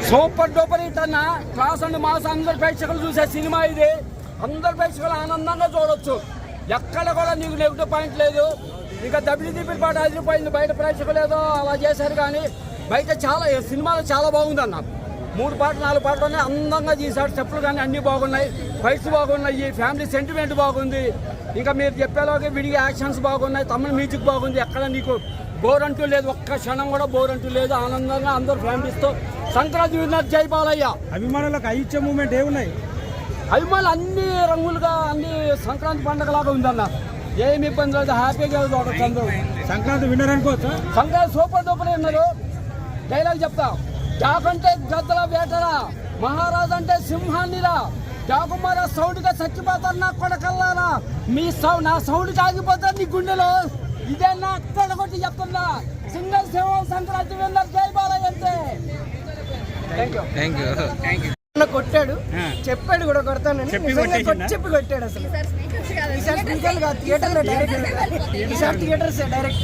Super duper hit అన్న. Class and mass అందరు ప్రేక్షకులు చూసే సినిమా ఇది. అందరు ప్రేక్షకులు ఆనందంగా చూడొచ్చు. ఎక్కడ కూడా నీకు నెగిటివ్ పాయింట్ లేదు. ఇంకా దబిడి పాట అదిరిపోయింది. బయట ప్రేక్షకులు ఏదో అలా చేశారు కానీ బయట చాలా సినిమాలో చాలా బాగుంది అన్న. 3 పాటలు 4 పాటలోనే అందంగా తీశాడు. స్టెప్పులు కానీ అన్నీ బాగున్నాయి, ఫైట్స్ బాగున్నాయి, ఫ్యామిలీ సెంటిమెంట్ బాగుంది. ఇంకా మీరు చెప్పేలాగే విడిగా యాక్షన్స్ బాగున్నాయి, తమిళ మ్యూజిక్ బాగుంది. ఎక్కడ నీకు బోర్ అంటూ లేదు, ఒక్క క్షణం కూడా బోర్ అంటూ లేదు. ఆనందంగా అందరూ ఫ్యామిలీస్తో సంక్రాంతి విన్నర్ జై బాలయ్య. అభిమానులకు ఐచ్ఛ మూమెంట్ ఏమున్నాయి? అభిమానులు అన్ని రంగులుగా అన్ని సంక్రాంతి పండుగలాగా ఉందన్న. ఏమి ఇబ్బంది లేదు, హ్యాపీగా చూడొచ్చు అందరూ. సంక్రాంతి విన్నర్ అనుకోవచ్చా? సంక్రాంతి సూపర్ డూపర్ ఉన్నారు. డైలాగ్ చెప్తా, జాకంటే గద్దల వేటరా, మహారాజు అంటే సింహాన్నిరా, జాకుమార సౌండ్గా చచ్చిపోతారు నా కొడకల్లారా, మీ నా సౌండ్కి ఆగిపోతారు నీ గుండెలో. ఇదే నా అక్కడ కొట్టి చెప్తున్నా. సింగల్ సేవ సంక్రాంతి విన్నర్ జై బాలయ్య అంటే. Thank you. కొట్టాడు, చెప్పాడు కూడా కొడతానని. చెప్పి కొట్టాడు. అసలు ఈసారి థియేటర్ లో డైరెక్ట్, ఈసారి థియేటర్స్ డైరెక్ట్.